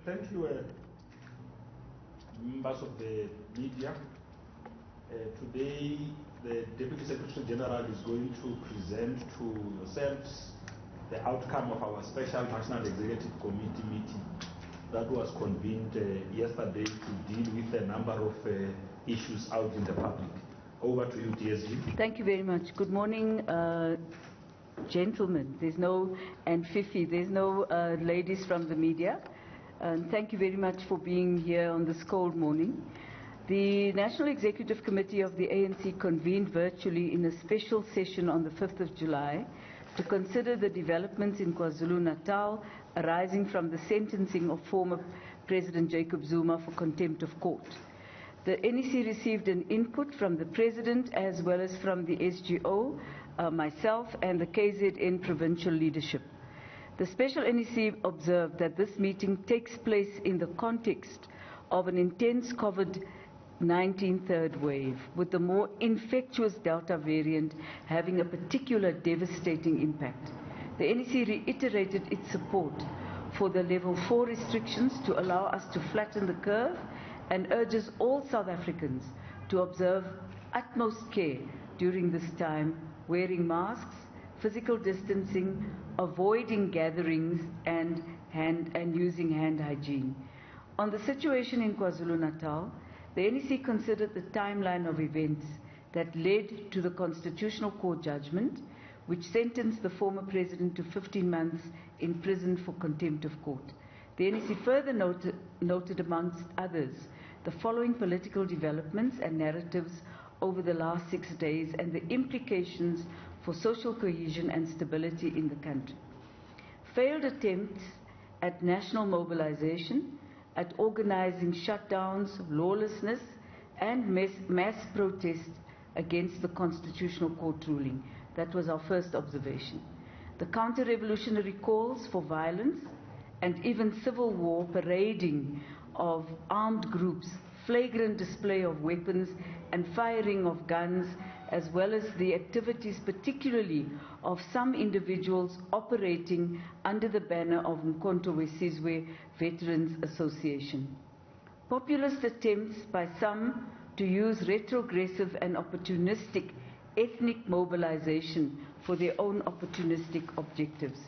Thank you, members of the media. Today, the Deputy Secretary-General is going to present to yourselves the outcome of our special National Executive Committee meeting that was convened yesterday to deal with a number of issues out in the public. Over to you, DSG. Thank you very much. Good morning, gentlemen. And Fifi, there's no ladies from the media. Thank you very much for being here on this cold morning. The National Executive Committee of the ANC convened virtually in a special session on the 5th of July to consider the developments in KwaZulu-Natal arising from the sentencing of former President Jacob Zuma for contempt of court. The NEC received an input from the President as well as from the SGO, myself, and the KZN provincial leadership. The special NEC observed that this meeting takes place in the context of an intense COVID-19 third wave, with the more infectious Delta variant having a particular devastating impact. The NEC reiterated its support for the level 4 restrictions to allow us to flatten the curve and urges all South Africans to observe utmost care during this time, wearing masks, physical distancing, avoiding gatherings, and using hand hygiene. On the situation in KwaZulu-Natal, the NEC considered the timeline of events that led to the Constitutional Court judgment, which sentenced the former president to 15 months in prison for contempt of court. The NEC further noted, amongst others, the following political developments and narratives over the last 6 days and the implications for social cohesion and stability in the country. Failed attempts at national mobilization, at organizing shutdowns, lawlessness, and mass protests against the Constitutional Court ruling. That was our first observation. The counter-revolutionary calls for violence and even civil war, parading of armed groups, flagrant display of weapons and firing of guns, as well as the activities particularly of some individuals operating under the banner of Mkhonto we Sizwe Veterans Association. Populist attempts by some to use retrogressive and opportunistic ethnic mobilization for their own opportunistic objectives.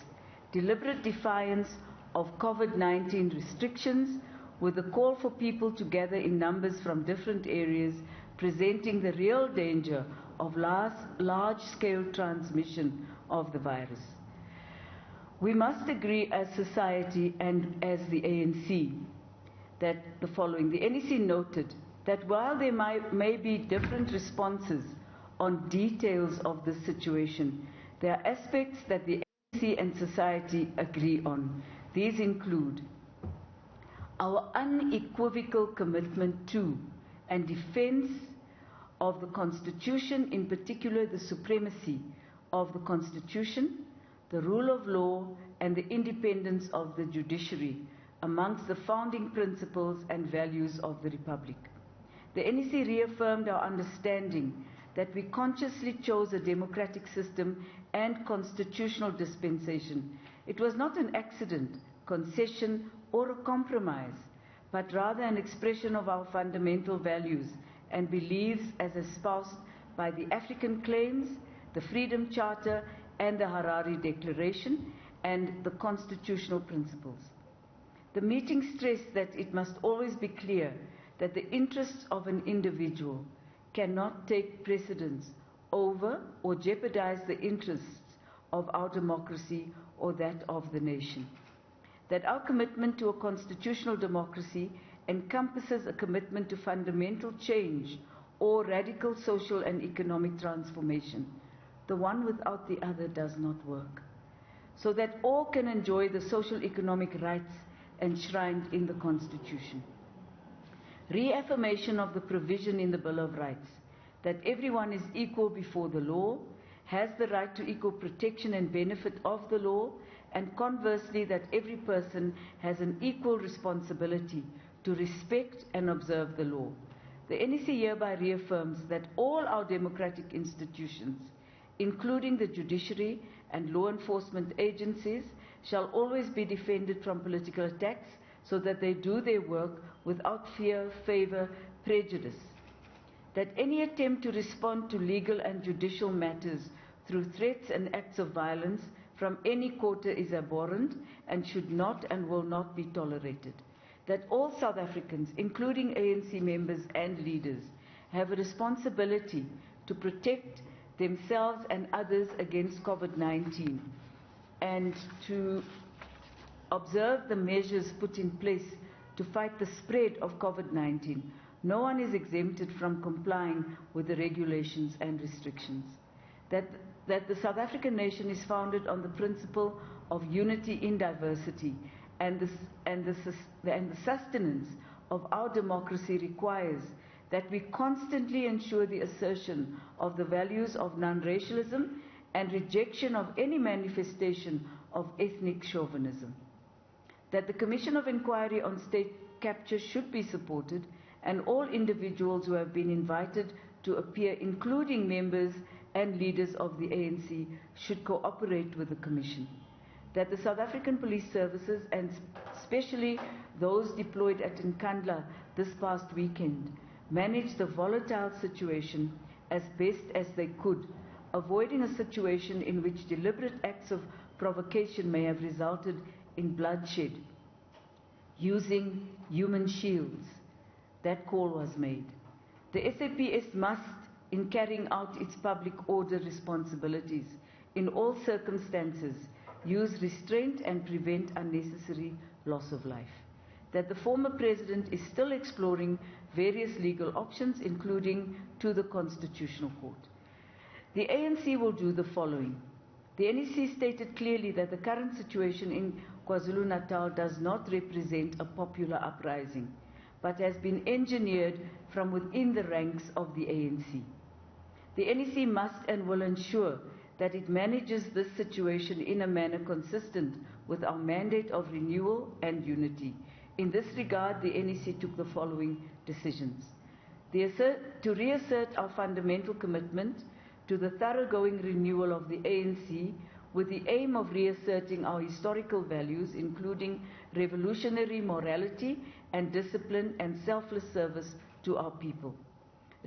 Deliberate defiance of COVID-19 restrictions, with a call for people to gather in numbers from different areas, presenting the real danger of large-scale transmission of the virus. We must agree as society and as the ANC that the following. The NEC noted that while there may be different responses on details of this situation, there are aspects that the ANC and society agree on. These include our unequivocal commitment to and defense of the Constitution, in particular the supremacy of the Constitution, the rule of law, and the independence of the judiciary amongst the founding principles and values of the Republic. The NEC reaffirmed our understanding that we consciously chose a democratic system and constitutional dispensation. It was not an accident, concession, or a compromise, but rather an expression of our fundamental values and beliefs as espoused by the African Claims, the Freedom Charter, and the Harare Declaration, and the constitutional principles. The meeting stressed that it must always be clear that the interests of an individual cannot take precedence over or jeopardize the interests of our democracy or that of the nation. That our commitment to a constitutional democracy encompasses a commitment to fundamental change or radical social and economic transformation. The one without the other does not work. So that all can enjoy the social economic rights enshrined in the Constitution. Reaffirmation of the provision in the Bill of Rights that everyone is equal before the law, has the right to equal protection and benefit of the law, and conversely that every person has an equal responsibility to respect and observe the law. The NEC hereby reaffirms that all our democratic institutions, including the judiciary and law enforcement agencies, shall always be defended from political attacks, so that they do their work without fear, favor, prejudice. That any attempt to respond to legal and judicial matters through threats and acts of violence from any quarter is abhorrent and should not and will not be tolerated. That all South Africans, including ANC members and leaders, have a responsibility to protect themselves and others against COVID-19 and to observe the measures put in place to fight the spread of COVID-19. No one is exempted from complying with the regulations and restrictions. That the South African nation is founded on the principle of unity in diversity, and the sustenance of our democracy requires that we constantly ensure the assertion of the values of non-racialism and rejection of any manifestation of ethnic chauvinism. That the Commission of Inquiry on State Capture should be supported, and all individuals who have been invited to appear, including members and leaders of the ANC, should cooperate with the Commission. That the South African Police Services, and especially those deployed at Nkandla this past weekend, managed the volatile situation as best as they could, avoiding a situation in which deliberate acts of provocation may have resulted in bloodshed, using human shields. That call was made. The SAPS must, in carrying out its public order responsibilities, in all circumstances, use restraint and prevent unnecessary loss of life. That the former president is still exploring various legal options, including to the Constitutional Court. The ANC will do the following. The NEC stated clearly that the current situation in KwaZulu-Natal does not represent a popular uprising, but has been engineered from within the ranks of the ANC. The NEC must and will ensure that it manages this situation in a manner consistent with our mandate of renewal and unity. In this regard, the NEC took the following decisions. To reassert our fundamental commitment to the thoroughgoing renewal of the ANC with the aim of reasserting our historical values, including revolutionary morality and discipline and selfless service to our people.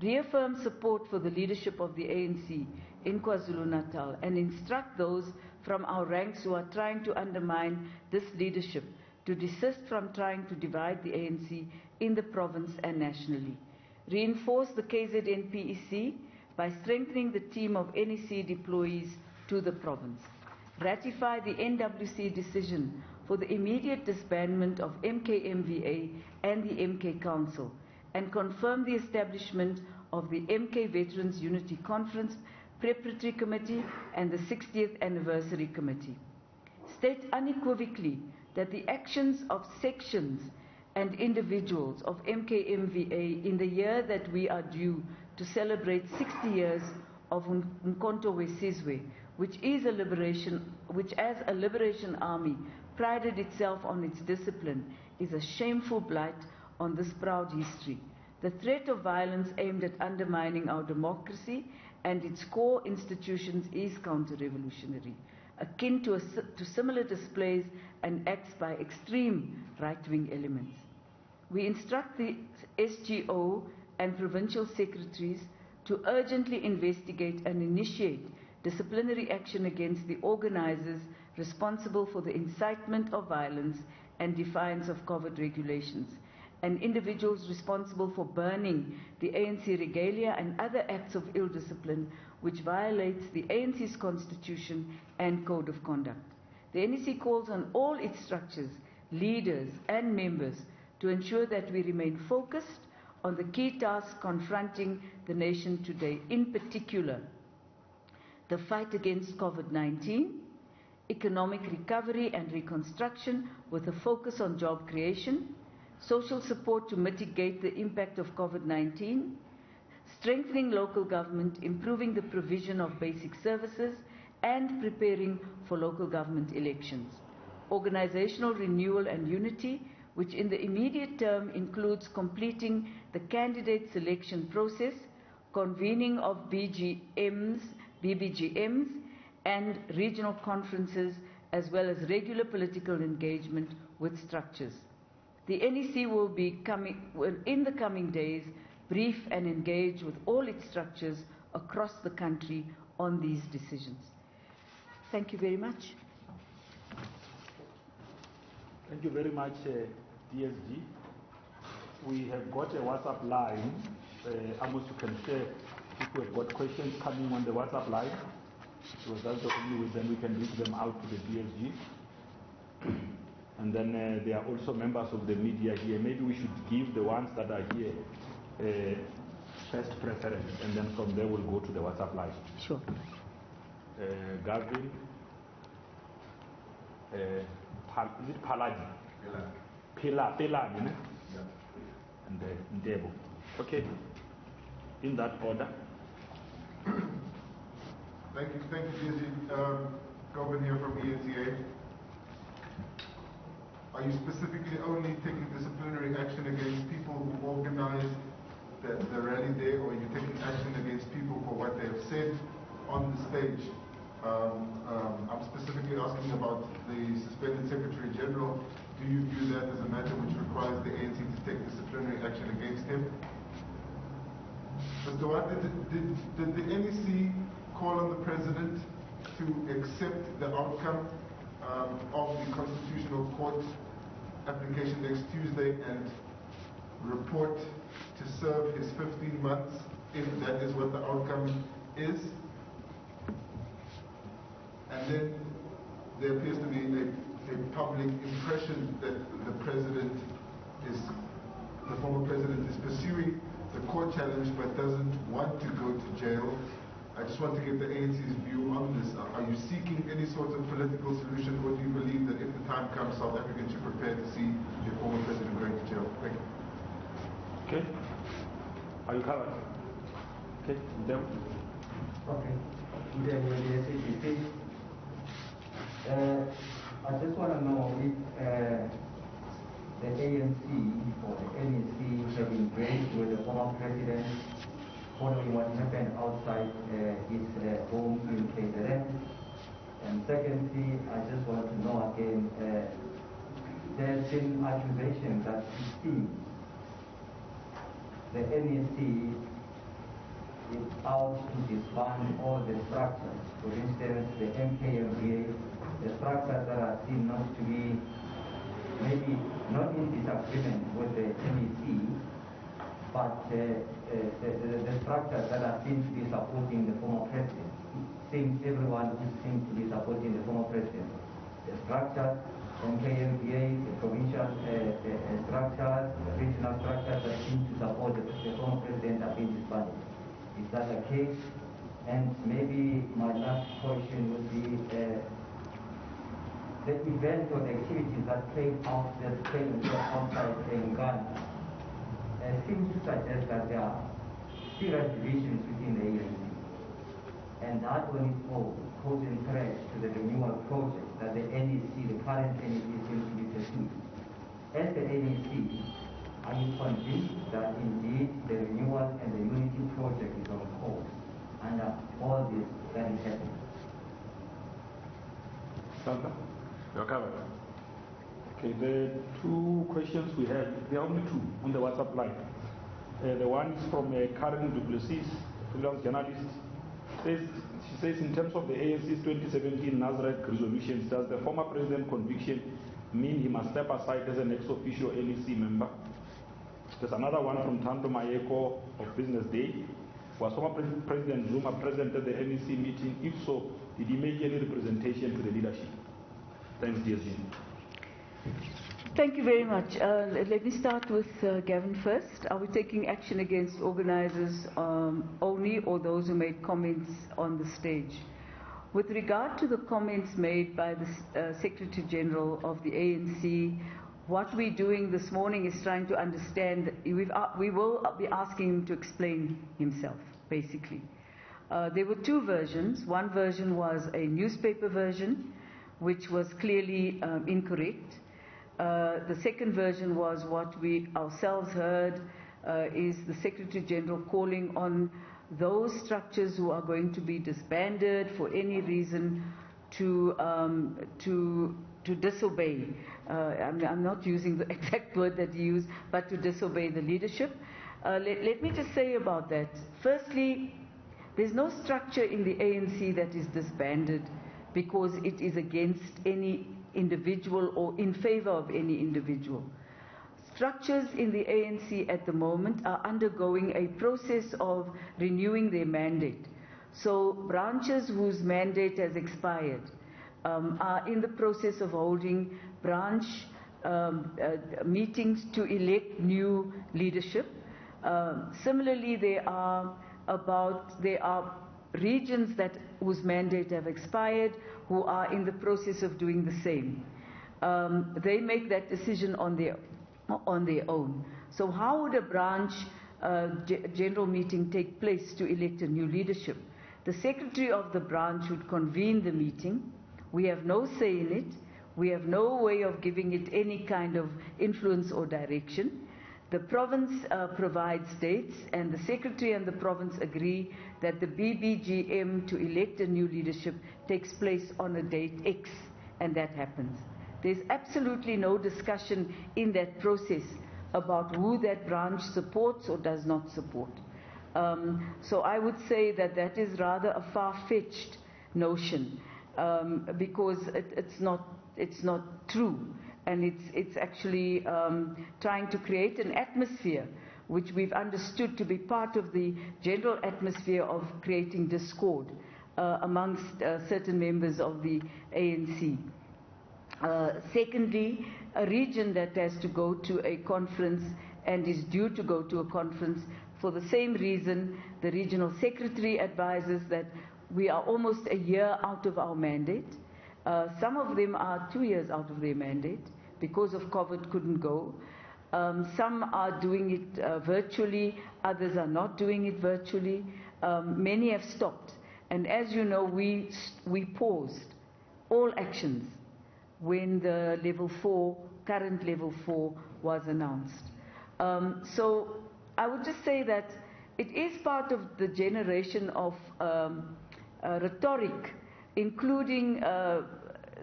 Reaffirm support for the leadership of the ANC in KwaZulu-Natal and instruct those from our ranks who are trying to undermine this leadership to desist from trying to divide the ANC in the province and nationally. Reinforce the KZN PEC by strengthening the team of NEC deployees to the province. Ratify the NWC decision for the immediate disbandment of MKMVA and the MK Council, and confirm the establishment of the MK Veterans Unity Conference Preparatory Committee and the 60th Anniversary Committee. State unequivocally that the actions of sections and individuals of MKMVA in the year that we are due to celebrate 60 years of Umkhonto we Sizwe, which as a liberation army prided itself on its discipline, is a shameful blight on this proud history. The threat of violence aimed at undermining our democracy and its core institutions is counter-revolutionary, akin to similar displays and acts by extreme right-wing elements. We instruct the SGO and provincial secretaries to urgently investigate and initiate disciplinary action against the organizers responsible for the incitement of violence and defiance of COVID regulations, and individuals responsible for burning the ANC regalia and other acts of ill discipline which violates the ANC's constitution and code of conduct. The NEC calls on all its structures, leaders and members to ensure that we remain focused on the key tasks confronting the nation today, in particular the fight against COVID-19, economic recovery and reconstruction with a focus on job creation, social support to mitigate the impact of COVID-19, strengthening local government, improving the provision of basic services, and preparing for local government elections. Organizational renewal and unity, which in the immediate term includes completing the candidate selection process, convening of BBGMs, and regional conferences, as well as regular political engagement with structures. The NEC will in the coming days, brief and engage with all its structures across the country on these decisions. Thank you very much. Thank you very much, DSG. We have got a WhatsApp line. Amos, you can share if we have got questions coming on the WhatsApp line. So that's the only way then we can reach them out to the DSG. And then there are also members of the media here. Maybe we should give the ones that are here first preference, and then from there we'll go to the WhatsApp line. Sure. Gavin, is it Paladi? Pilani, ne? Yeah. And Ndebo. Okay. In that order. Thank you, Jessie. Gavin here from ANC. Are you specifically only taking disciplinary action against people who organized the rally there, or are you taking action against people for what they have said on the stage? I'm specifically asking about the suspended Secretary-General. Do you view that as a matter which requires the ANC to take disciplinary action against him? Mr. Duarte, did the NEC call on the President to accept the outcome of the Constitutional Court application next Tuesday and report to serve his 15 months, if that is what the outcome is? And then there appears to be a public impression that the former president is pursuing the court challenge but doesn't want to go to jail. I just want to get the ANC's view on this. Are you seeking any sort of political solution, or do you believe that if the time comes, South Africans should prepare to see the former president going to jail? Thank you. Okay. Are you covered? Okay. Them. Okay. I just want to know if the ANC or the NEC have engaged with the former president following what happened outside his home in KZN. And secondly, I just want to know again, there's been accusations that it seems the NEC is out to disband all the structures. For instance, the MKMBA, the structures that are seen not to be, maybe not in disagreement with the NEC, but the structures that are seen to be supporting the former president. It seems everyone who seems to be supporting the former president. The structures, MKMBA, the provincial structures, the regional structures that seem to support the former president are being disbanded. Is that the case? And maybe my last question would be the events or the activities that played out outside Nkandla seems to suggest that there are serious divisions within the ANC. And that on its own poses threat to the renewal project that the NEC, the current NEC, seems to be pursuing. As the NEC, are you convinced that indeed the renewal and the unity project is on course under all this that is happening? Santa, you're covered. Okay, the two questions we have, there are only two on the WhatsApp line. The one is from Karen Duplessis, freelance journalist. She says, in terms of the ANC's 2017 Nazareth resolutions, does the former president conviction mean he must step aside as an ex-officio NEC member? There's another one from Tando Mayeko of Business Day. Was former President Zuma present at the NEC meeting? If so, did he make any representation to the leadership? Thanks, DSG. Thank you very much. Let me start with Gavin first. Are we taking action against organizers only, or those who made comments on the stage? With regard to the comments made by the Secretary-General of the ANC, what we're doing this morning is trying to understand. We will be asking him to explain himself, basically. There were two versions. One version was a newspaper version, which was clearly incorrect. The second version was what we ourselves heard, is the Secretary-General calling on those structures who are going to be disbanded for any reason to to disobey. I'm not using the exact word that he used, but to disobey the leadership. Let me just say about that. Firstly, there's no structure in the ANC that is disbanded because it is against any individual or in favor of any individual. Structures in the ANC at the moment are undergoing a process of renewing their mandate. So branches whose mandate has expired are in the process of holding branch meetings to elect new leadership. Similarly, there are regions whose mandate have expired who are in the process of doing the same. They make that decision on their own. So how would a branch general meeting take place to elect a new leadership? The secretary of the branch would convene the meeting. We have no say in it. We have no way of giving it any kind of influence or direction. The province provides dates, and the secretary and the province agree that the BBGM to elect a new leadership takes place on a date X, and that happens. There's absolutely no discussion in that process about who that branch supports or does not support. So I would say that that is rather a far-fetched notion because it's not true. And it's actually trying to create an atmosphere which we've understood to be part of the general atmosphere of creating discord amongst certain members of the ANC. Secondly, a region that has to go to a conference and is due to go to a conference for the same reason, the regional secretary advises that we are almost a year out of our mandate. Some of them are 2 years out of their mandate. Because of COVID, couldn't go. Some are doing it virtually, others are not doing it virtually. Many have stopped. And as you know, we paused all actions when the current level 4 was announced. So I would just say that it is part of the generation of rhetoric, including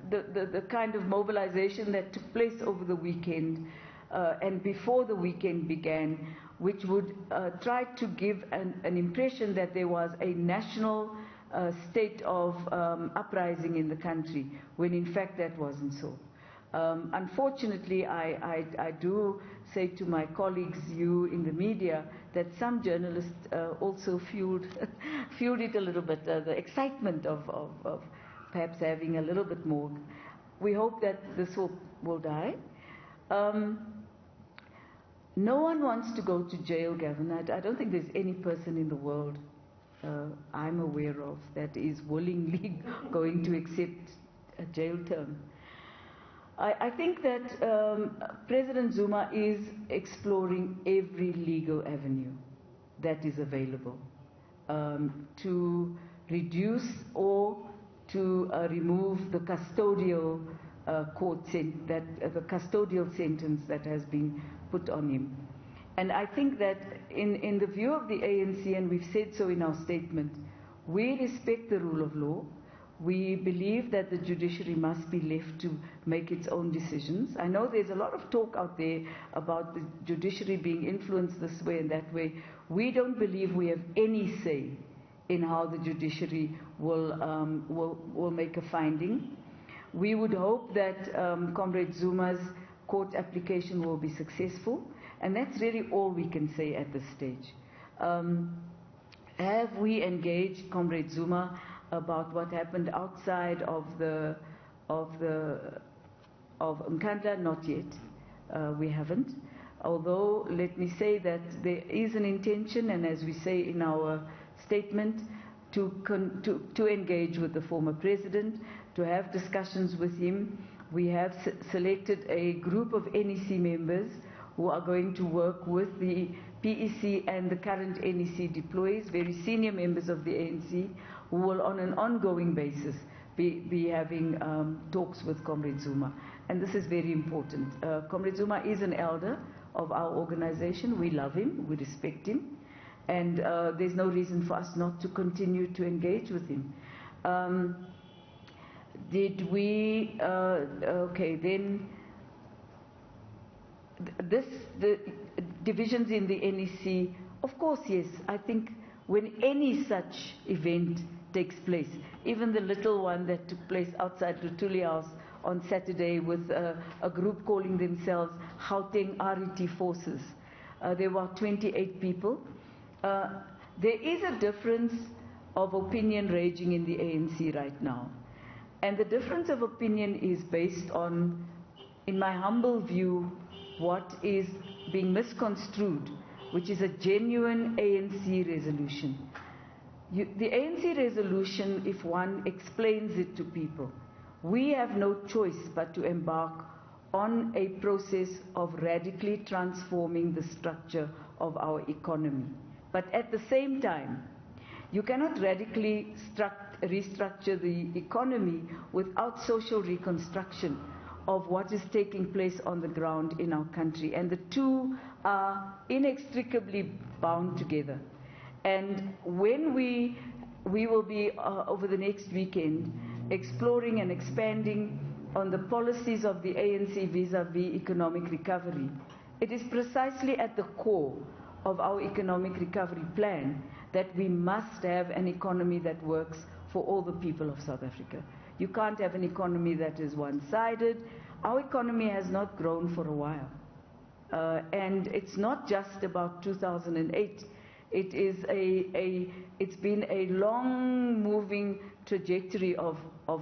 the kind of mobilization that took place over the weekend and before the weekend began, which would try to give an impression that there was a national state of uprising in the country, when in fact that wasn't so. Unfortunately, I do say to my colleagues, you in the media, that some journalists also fueled it a little bit, the excitement of perhaps having a little bit more. We hope that this will die. No one wants to go to jail, Gavin. I don't think there's any person in the world I'm aware of that is willingly going to accept a jail term. I think that President Zuma is exploring every legal avenue that is available to reduce or to remove the custodial the custodial sentence that has been put on him. And I think that in the view of the ANC, and we've said so in our statement, we respect the rule of law. We believe that the judiciary must be left to make its own decisions. I know there's a lot of talk out there about the judiciary being influenced this way and that way. We don't believe we have any say in how the judiciary will make a finding. We would hope that Comrade Zuma's court application will be successful, and that's really all we can say at this stage. Have we engaged Comrade Zuma about what happened outside of Nkandla? Not yet. We haven't. Although, let me say that there is an intention, and as we say in our statement, to engage with the former president, to have discussions with him. We have selected a group of NEC members who are going to work with the PEC and the current NEC deployees, very senior members of the ANC, who will on an ongoing basis be having talks with Comrade Zuma. And this is very important. Comrade Zuma is an elder of our organization. We love him, we respect him, and there's no reason for us not to continue to engage with him. Did we, okay, then the divisions in the NEC, of course, yes. I think when any such event takes place, even the little one that took place outside Lutuli House on Saturday with a group calling themselves Gauteng RET Forces, there were 28 people. There is a difference of opinion raging in the ANC right now. And the difference of opinion is based on, in my humble view, what is being misconstrued, which is a genuine ANC resolution. The ANC resolution, if one explains it to people, we have no choice but to embark on a process of radically transforming the structure of our economy. But at the same time, you cannot radically restructure the economy without social reconstruction of what is taking place on the ground in our country. And the two are inextricably bound together. And when we will be, over the next weekend, exploring and expanding on the policies of the ANC vis-à-vis economic recovery, it is precisely at the core of our economic recovery plan that we must have an economy that works for all the people of South Africa. You can't have an economy that is one-sided. Our economy has not grown for a while. And it's not just about 2008. It is it's been a long-moving trajectory of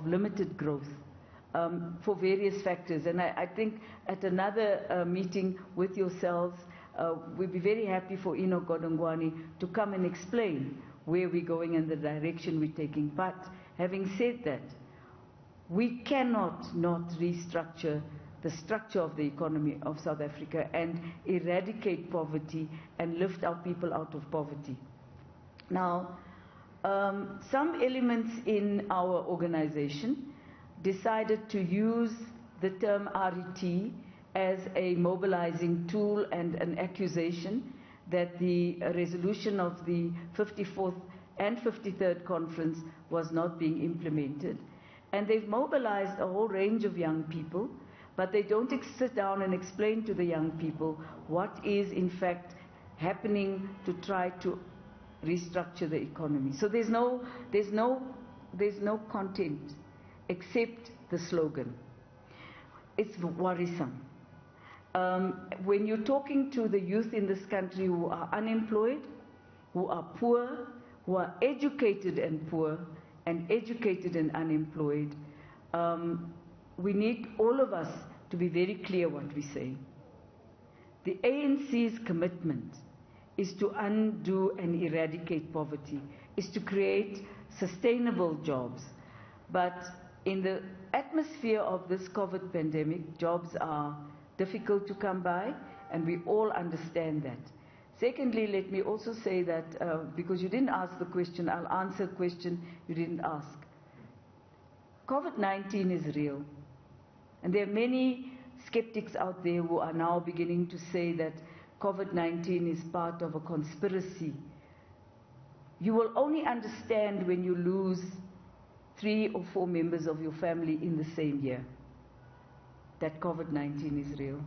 limited growth for various factors. And I think at another meeting with yourselves, we'd be very happy for Eno Godongwani to come and explain where we're going and the direction we're taking. But having said that, we cannot not restructure the structure of the economy of South Africa and eradicate poverty and lift our people out of poverty. Now, some elements in our organization decided to use the term RET as a mobilizing tool and an accusation that the resolution of the 54th and 53rd conference was not being implemented. And they've mobilized a whole range of young people, but they don't sit down and explain to the young people what is in fact happening to try to restructure the economy. So there's no content except the slogan. It's worrisome. When you're talking to the youth in this country who are unemployed, who are poor, who are educated and poor, and educated and unemployed, we need all of us to be very clear what we say. The ANC's commitment is to undo and eradicate poverty, is to create sustainable jobs. But in the atmosphere of this COVID pandemic, jobs are difficult to come by, and we all understand that. Secondly, let me also say that, because you didn't ask the question, I'll answer a question you didn't ask. COVID-19 is real. And there are many skeptics out there who are now beginning to say that COVID-19 is part of a conspiracy. You will only understand when you lose 3 or 4 members of your family in the same year that COVID-19 is real.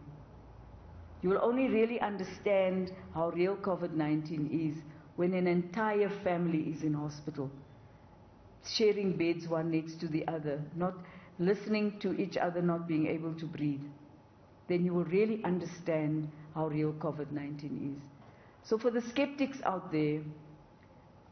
You will only really understand how real COVID-19 is when an entire family is in hospital, sharing beds one next to the other, not listening to each other, not being able to breathe. Then you will really understand how real COVID-19 is. So for the skeptics out there,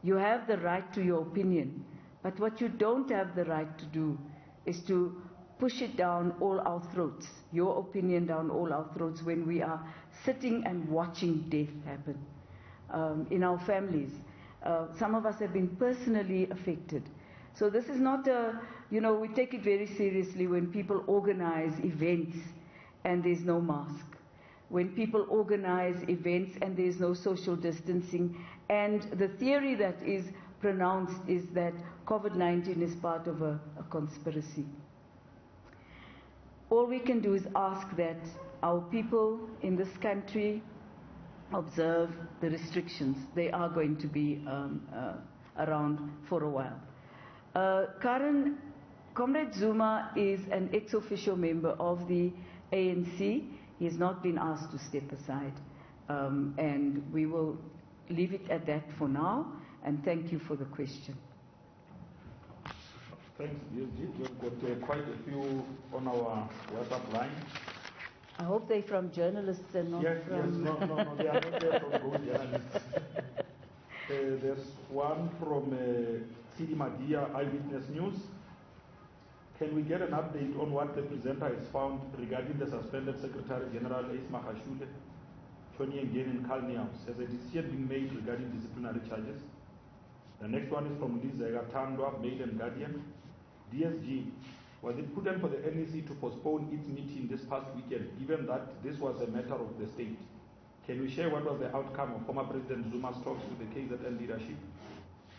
you have the right to your opinion, but what you don't have the right to do is to push it down all our throats, your opinion down all our throats, when we are sitting and watching death happen in our families. Some of us have been personally affected. So this is not a, we take it very seriously when people organize events and there's no mask. When people organize events and there's no social distancing. And the theory that is pronounced is that COVID-19 is part of a conspiracy. All we can do is ask that our people in this country observe the restrictions. They are going to be around for a while. Karen Comrade Zuma is an ex-officio member of the ANC. He has not been asked to step aside. And we will leave it at that for now. And thank you for the question. Thanks, DSG. We've got quite a few on our WhatsApp line. I hope they're from journalists and not from... No, they are not there from those journalists. There's one from Sidi Madia, Eyewitness News. Can we get an update on what the presenter has found regarding the suspended Secretary-General Jessie Duarte and Nkandla? Has a decision been made regarding disciplinary charges? The next one is from Liza Gatandwa, Mail and Guardian. DSG, was it prudent for the NEC to postpone its meeting this past weekend, given that this was a matter of the state? Can we share what was the outcome of former President Zuma's talks with the KZN leadership?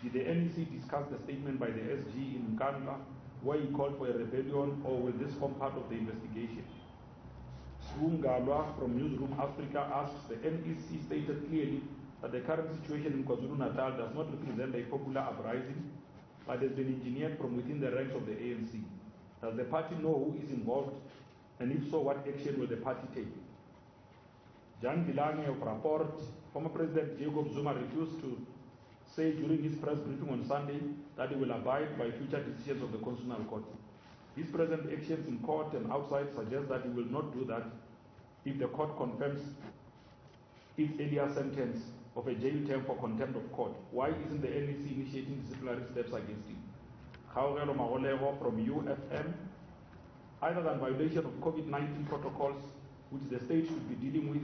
Did the NEC discuss the statement by the SG in Nkandla, where he called for a rebellion, or will this form part of the investigation? Swungalwa from Newzroom Afrika asks, the NEC stated clearly that the current situation in KwaZulu-Natal does not represent a popular uprising, but has been engineered from within the ranks of the ANC. Does the party know who is involved, and if so, what action will the party take? Jan Gilange of Rapport, former President Jacob Zuma refused to say during his press briefing on Sunday that he will abide by future decisions of the Constitutional Court. His present actions in court and outside suggest that he will not do that if the court confirms its earlier sentence of a jail term for contempt of court. Why isn't the NEC initiating disciplinary steps against him? Kaogelo Magolego from UFM. Other than violation of COVID-19 protocols, which the state should be dealing with,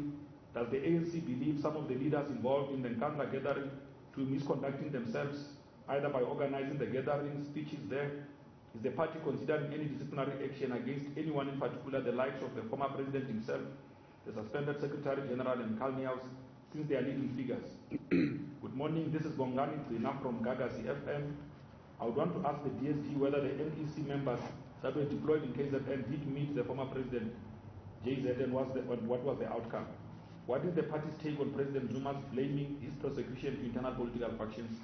does the ANC believe some of the leaders involved in the Nkandla gathering to be misconducting themselves, either by organizing the gathering, speeches there? Is the party considering any disciplinary action against anyone in particular, the likes of the former president himself, the suspended Secretary-General Nkandla, since they are leading figures? Good morning, this is Bongani Zina from Gagasi FM. I would want to ask the DST whether the NEC members that were deployed in KZN did meet the former president, JZ, and what was the outcome? What is the party's take on President Zuma's blaming his persecution to internal political factions?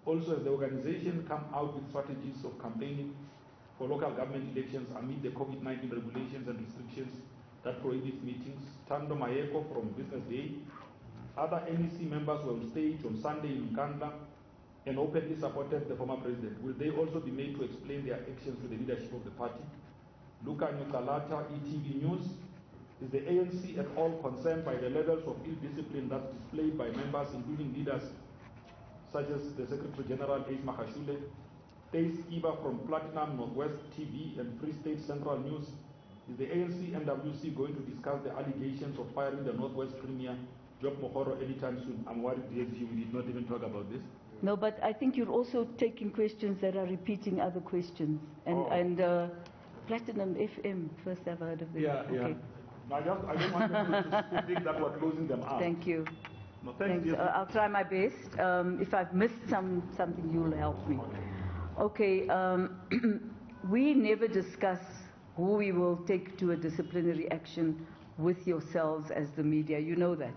Also, has the organization come out with strategies of campaigning for local government elections amid the COVID-19 regulations and restrictions that prohibit meetings? Tando Mayeko from Business Day. Other NEC members were on stage on Sunday in Nkandla and openly supported the former president. Will they also be made to explain their actions to the leadership of the party? Luka Nyukalata, ETV News. Is the ANC at all concerned by the levels of ill discipline that's displayed by members, including leaders such as the Secretary-General Jessie Tace Kiba from Platinum Northwest TV and Free State Central News? Is the ANC NWC going to discuss the allegations of firing the Northwest Premier, Job Mokoro, anytime soon? I'm worried, DSG, we did not even talk about this. No, but I think you're also taking questions that are repeating other questions. And Platinum FM, first I've heard of them. Yeah, okay. Yeah. No, I don't want them to think that we're closing them out. Thank you. No, thanks. I'll try my best. If I've missed something, you'll help me. Okay. We never discuss who we will take to a disciplinary action with yourselves as the media. You know that.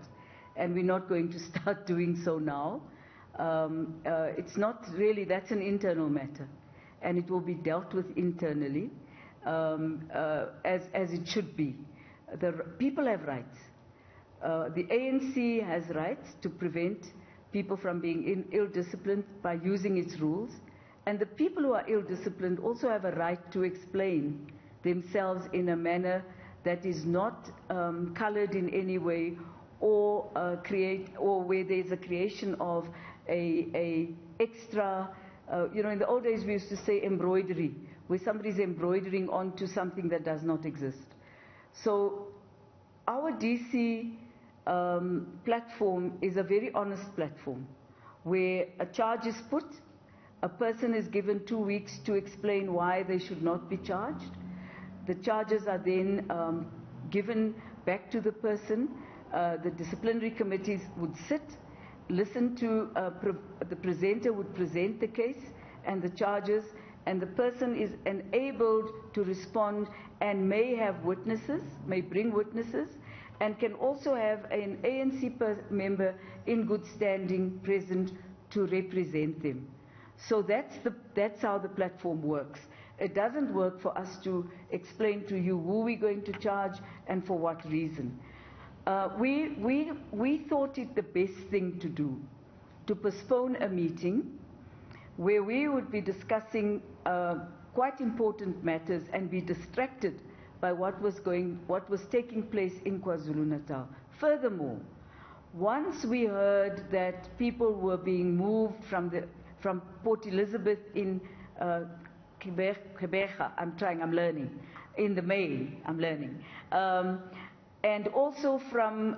And we're not going to start doing so now. It's not really, that's an internal matter. And it will be dealt with internally as it should be. The people have rights. The ANC has rights to prevent people from being ill-disciplined by using its rules. And the people who are ill-disciplined also have a right to explain themselves in a manner that is not colored in any way or where there's a creation of a extra, in the old days we used to say embroidery, where somebody's embroidering onto something that does not exist. So our DC platform is a very honest platform where a charge is put, a person is given 2 weeks to explain why they should not be charged. The charges are then given back to the person. The disciplinary committees would sit, listen to, the presenter would present the case and the charges, and the person is enabled to respond and may have witnesses, may bring witnesses, and can also have an ANC member in good standing present to represent them. So that's how the platform works. It doesn't work for us to explain to you who we're going to charge and for what reason. We thought it the best thing to do, to postpone a meeting where we would be discussing quite important matters and be distracted by what was taking place in KwaZulu-Natal. Furthermore, once we heard that people were being moved from Port Elizabeth in Gqeberha, I'm learning, in the main, I'm learning, and also from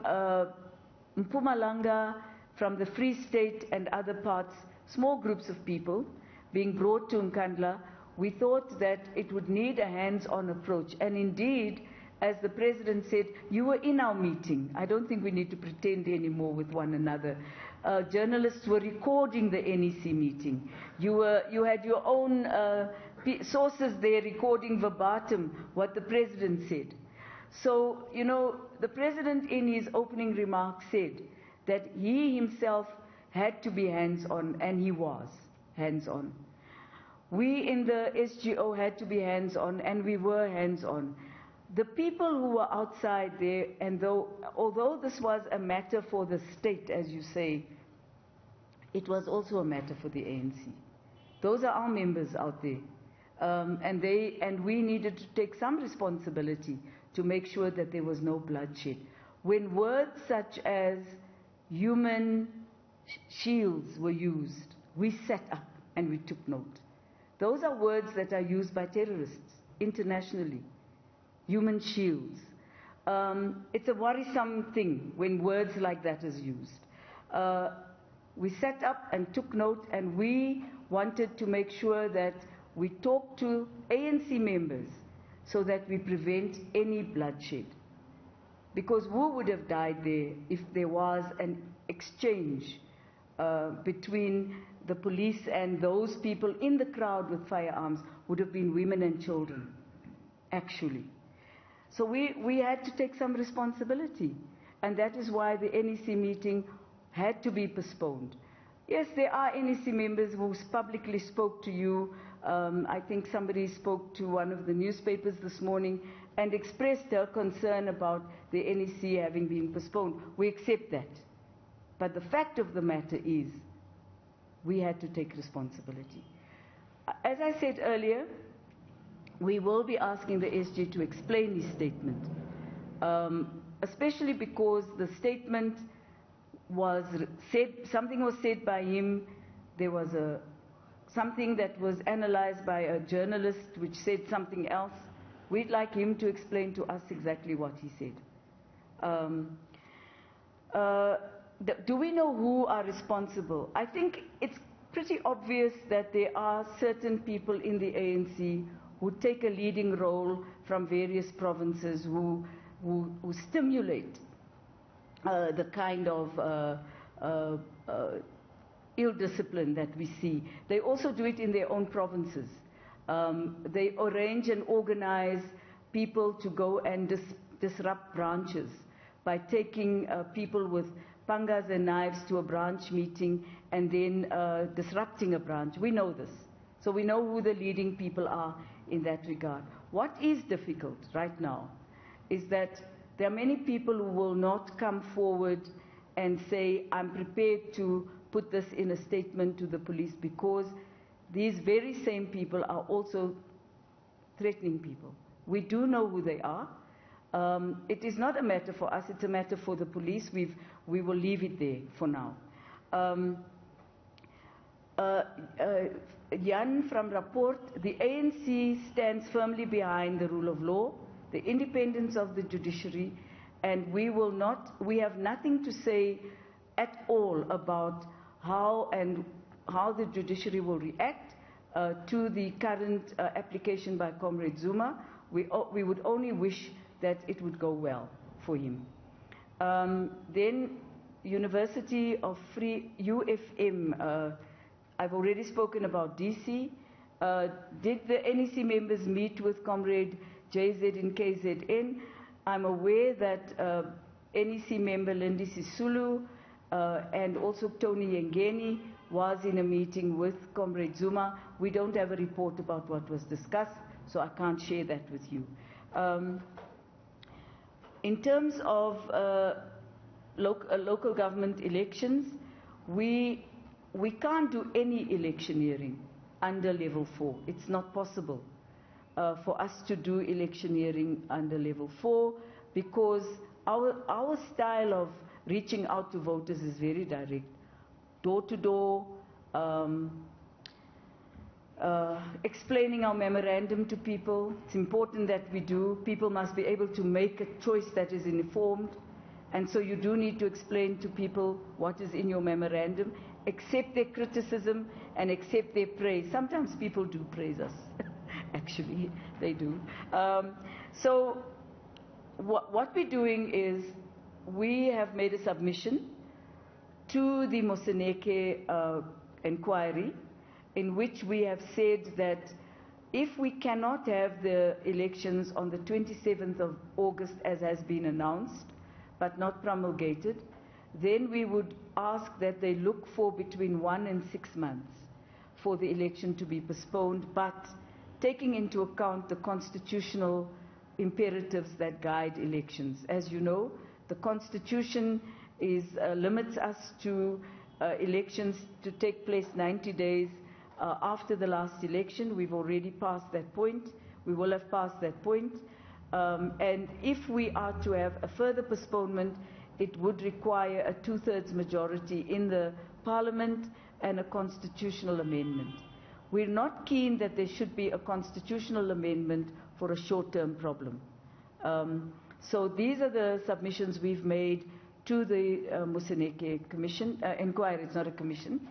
Mpumalanga, from the Free State and other parts, small groups of people being brought to Nkandla, we thought that it would need a hands-on approach. And indeed, as the President said, you were in our meeting. I don't think we need to pretend anymore with one another. Journalists were recording the NEC meeting. You had your own sources there recording verbatim what the President said. So, you know, the President in his opening remarks said that he himself had to be hands-on, and he was hands-on. We in the SGO had to be hands-on, and we were hands-on. The people who were outside there, and although this was a matter for the state, as you say, it was also a matter for the ANC. Those are our members out there. And we needed to take some responsibility to make sure that there was no bloodshed. When words such as human shields were used, we sat up and we took note. Those are words that are used by terrorists internationally. Human shields. It's a worrisome thing when words like that is used. We sat up and took note, and we wanted to make sure that we talk to ANC members so that we prevent any bloodshed. Because who would have died there if there was an exchange between the police and those people in the crowd with firearms? Would have been women and children, actually. So we had to take some responsibility, and that is why the NEC meeting had to be postponed. Yes, there are NEC members who publicly spoke to you. I think somebody spoke to one of the newspapers this morning and expressed her concern about the NEC having been postponed. We accept that. But the fact of the matter is, we had to take responsibility. As I said earlier, we will be asking the SG to explain his statement, especially because the statement was said, something was said by him, there was something that was analyzed by a journalist which said something else. We'd like him to explain to us exactly what he said. Do we know who are responsible? I think it's pretty obvious that there are certain people in the ANC who take a leading role from various provinces who stimulate the kind of ill discipline that we see. They also do it in their own provinces. They arrange and organize people to go and disrupt branches by taking people with pangas and knives to a branch meeting and then disrupting a branch. We know this. So we know who the leading people are in that regard. What is difficult right now is that there are many people who will not come forward and say, I'm prepared to put this in a statement to the police, because these very same people are also threatening people. We do know who they are. It is not a matter for us, it's a matter for the police. We will leave it there for now. Jan from Rapport, the ANC stands firmly behind the rule of law, the independence of the judiciary, and we have nothing to say at all about how the judiciary will react to the current application by Comrade Zuma. We would only wish that it would go well for him. Then University of Free, UFM, I've already spoken about DC. Did the NEC members meet with Comrade JZ in KZN? I'm aware that NEC member Lindy Sisulu and also Tony Yengeni was in a meeting with Comrade Zuma. We don't have a report about what was discussed, so I can't share that with you. In terms of local government elections, we can't do any electioneering under level 4. It's not possible for us to do electioneering under level 4 because our style of reaching out to voters is very direct. Door to door, explaining our memorandum to people. It's important that we do. People must be able to make a choice that is informed. And so you do need to explain to people what is in your memorandum, accept their criticism and accept their praise. Sometimes people do praise us. Actually, they do. So what we're doing is we have made a submission to the NEC inquiry in which we have said that if we cannot have the elections on the 27th of August as has been announced but not promulgated, then we would ask that they look for between 1 and 6 months for the election to be postponed, but taking into account the constitutional imperatives that guide elections. As you know, the Constitution limits us to elections to take place 90 days after the last election. We've already passed that point. We will have passed that point. And if we are to have a further postponement, it would require a 2/3 majority in the Parliament and a constitutional amendment. We're not keen that there should be a constitutional amendment for a short-term problem. So these are the submissions we've made to the NEC Commission, inquiry, it's not a commission.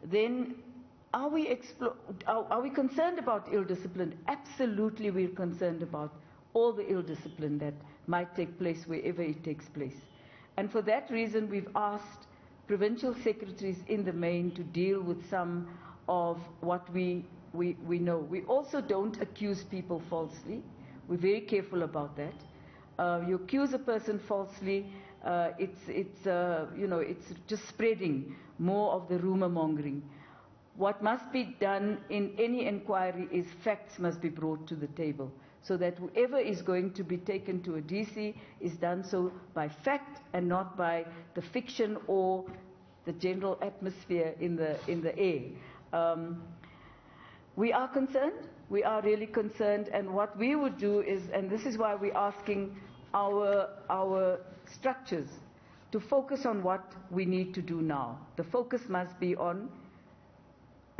Then are we concerned about ill discipline? Absolutely, we're concerned about all the ill discipline that might take place wherever it takes place. And for that reason, we've asked provincial secretaries in the main to deal with some of what we know. We also don't accuse people falsely. We're very careful about that. You accuse a person falsely, it's just spreading more of the rumor mongering. What must be done in any inquiry is facts must be brought to the table, so that whoever is going to be taken to a DC is done so by fact and not by the fiction or the general atmosphere in the air. We are concerned. We are really concerned, and what we would do is, and this is why we're asking our structures to focus on what we need to do now. The focus must be on,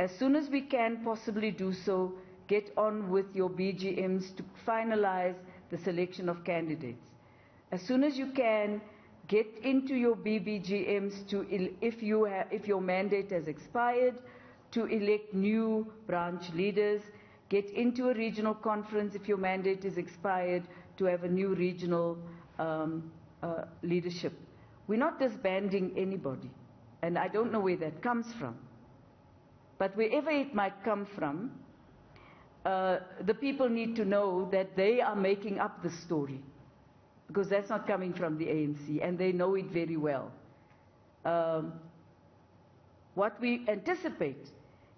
as soon as we can possibly do so, get on with your BGMs to finalize the selection of candidates. As soon as you can, get into your BBGMs to, if your mandate has expired, to elect new branch leaders. Get into a regional conference if your mandate is expired, to have a new regional leadership. We're not disbanding anybody, and I don't know where that comes from. But wherever it might come from, the people need to know that they are making up the story, because that's not coming from the ANC, and they know it very well. What we anticipate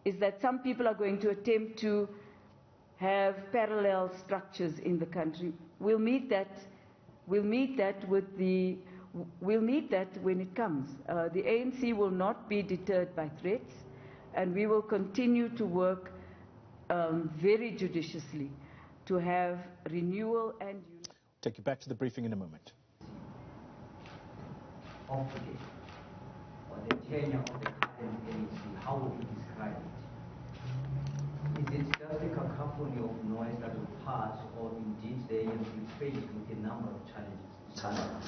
is that some people are going to attempt to have parallel structures in the country. We'll meet that when it comes. The ANC will not be deterred by threats, and we will continue to work very judiciously to have renewal and unity. Take you back to the briefing in a moment. Or the tenure of the current ANC, how would you describe it? Is it just a cacophony of noise that will pass, or indeed the ANC is faced with a number of challenges?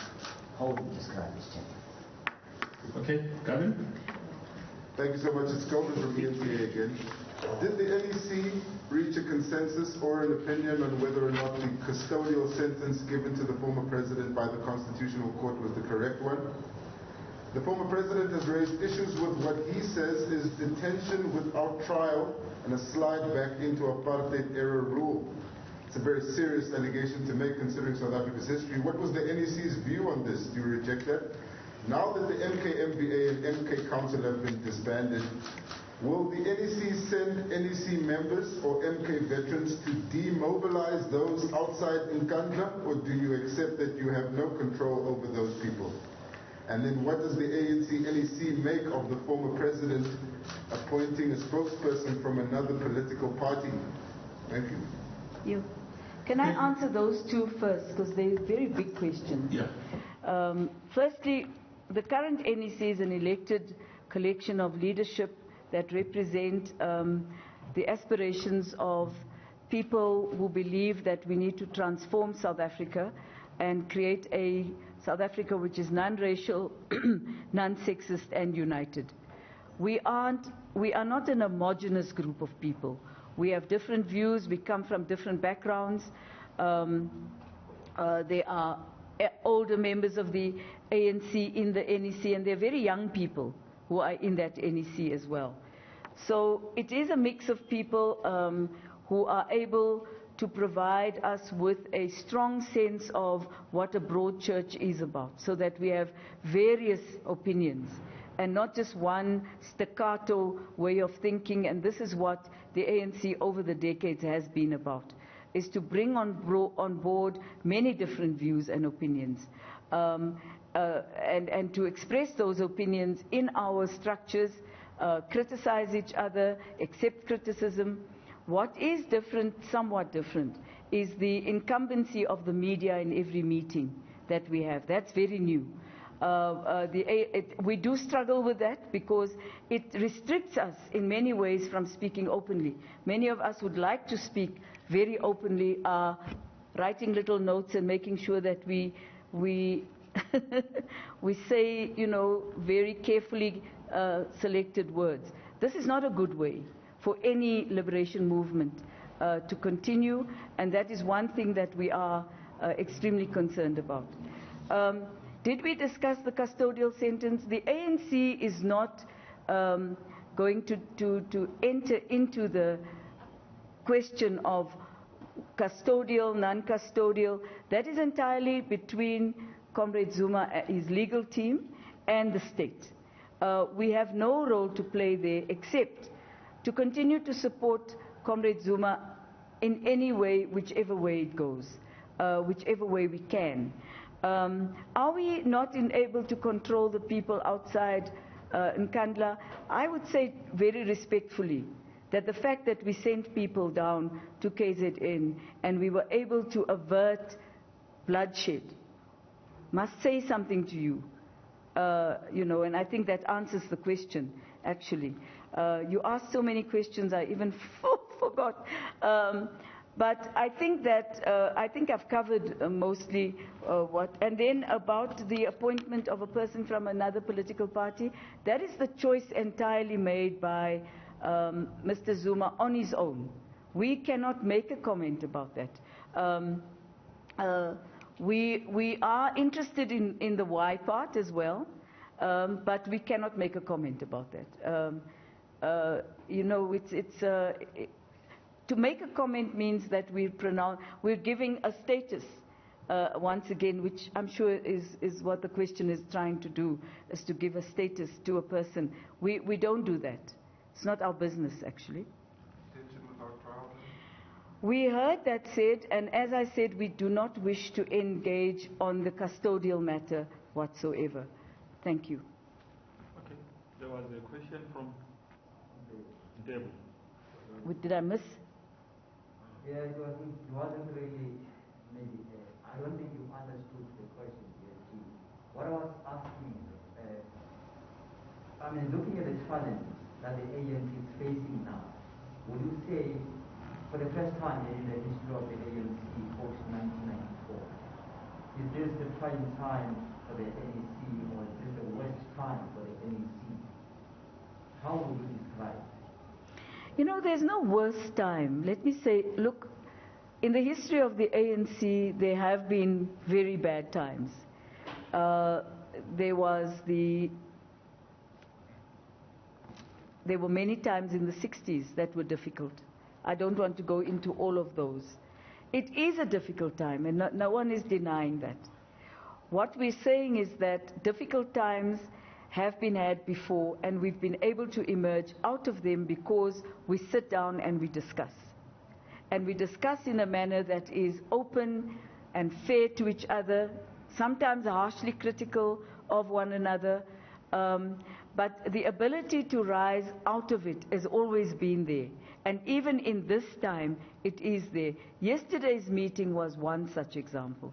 How would you describe this tenure? Okay, Gavin? Thank you so much. It's Kelvin from ENCA again. Did the NEC reach a consensus or an opinion on whether or not the custodial sentence given to the former president by the Constitutional Court was the correct one? The former president has raised issues with what he says is detention without trial and a slide back into apartheid-era rule. It's a very serious allegation to make considering South Africa's history. What was the NEC's view on this? Do you reject that? Now that the MKMVA and MK Council have been disbanded, will the NEC send NEC members or MK veterans to demobilize those outside Nkandla, or do you accept that you have no control over those people? And then what does the ANC NEC make of the former president appointing a spokesperson from another political party? Thank you. Can I answer those two first, because they're very big questions? Yeah. Firstly, the current NEC is an elected collection of leadership that represent the aspirations of people who believe that we need to transform South Africa and create a South Africa which is non-racial, non-sexist and united. We are not an homogeneous group of people. We have different views, we come from different backgrounds. There are older members of the ANC in the NEC, and they're very young people who are in that NEC as well. So it is a mix of people who are able to provide us with a strong sense of what a broad church is about, so that we have various opinions and not just one staccato way of thinking. And this is what the ANC over the decades has been about, is to bring on board many different views and opinions, and to express those opinions in our structures, criticize each other, accept criticism. What is different, somewhat different, is the incumbency of the media in every meeting that we have. That's very new. We do struggle with that because it restricts us in many ways from speaking openly. Many of us would like to speak very openly, writing little notes and making sure that we say, very carefully selected words. This is not a good way for any liberation movement to continue, and that is one thing that we are extremely concerned about. Did we discuss the custodial sentence? The ANC is not going to enter into the question of custodial, non-custodial. That is entirely between Comrade Zuma, his legal team, and the state. We have no role to play there except to continue to support Comrade Zuma in any way, whichever way it goes, whichever way we can. Are we not able to control the people outside Nkandla? I would say very respectfully that the fact that we sent people down to KZN and we were able to avert bloodshed must say something to you. And I think that answers the question, actually. You asked so many questions, I even forgot. But I think that I've covered mostly what. And then about the appointment of a person from another political party, that is the choice entirely made by Mr. Zuma on his own. We cannot make a comment about that. We are interested in the why part as well, but we cannot make a comment about that. To make a comment means that we're giving a status, once again, which I'm sure is what the question is trying to do, is to give a status to a person. We don't do that. It's not our business, actually. We heard that said, and as I said, we do not wish to engage on the custodial matter whatsoever. Thank you. Okay. There was a question from Deb. Did I miss? Yeah, it wasn't really, maybe, I don't think you understood the question here, too. What I was asking, looking at the challenge that the ANC is facing now, would you say, for the first time in the history of the ANC post-1994, is this the trying time for the NEC, or is this the worst time for the NEC? How would you describe it? There's no worst time. Let me say, look, in the history of the ANC, there have been very bad times. There were many times in the 60s that were difficult. I don't want to go into all of those. It is a difficult time, and no one is denying that. What we're saying is that difficult times have been had before, and we've been able to emerge out of them because we sit down and we discuss. And we discuss in a manner that is open and fair to each other, sometimes harshly critical of one another, but the ability to rise out of it has always been there. And even in this time, it is there. Yesterday's meeting was one such example.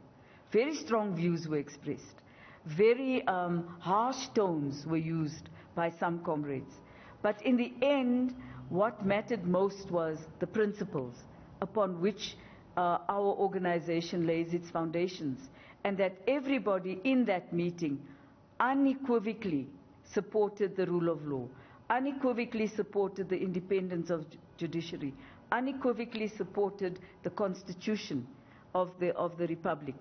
Very strong views were expressed. Very harsh tones were used by some comrades. But in the end, what mattered most was the principles upon which our organization lays its foundations, and that everybody in that meeting unequivocally supported the rule of law, unequivocally supported the independence of judiciary, unequivocally supported the constitution of the republic.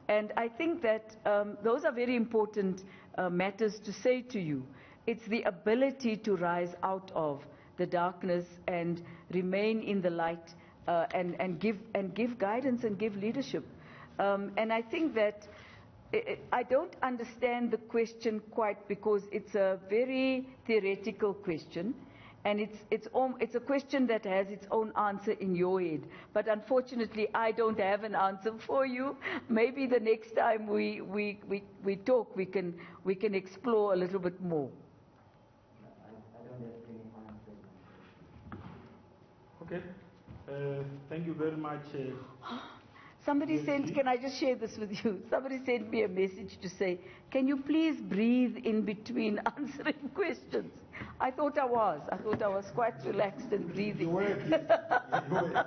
And I think that those are very important matters to say to you. It's the ability to rise out of the darkness and remain in the light, and give guidance and give leadership. And I think that I don't understand the question quite, because it's a very theoretical question, and it's a question that has its own answer in your head. But unfortunately, I don't have an answer for you. Maybe the next time we talk, we can explore a little bit more. I don't have any answer. Okay. Thank you very much. Somebody sent, can I just share this with you? Somebody sent me a message to say, can you please breathe in between answering questions? I thought I was quite relaxed and breathing. You were, yes. You were.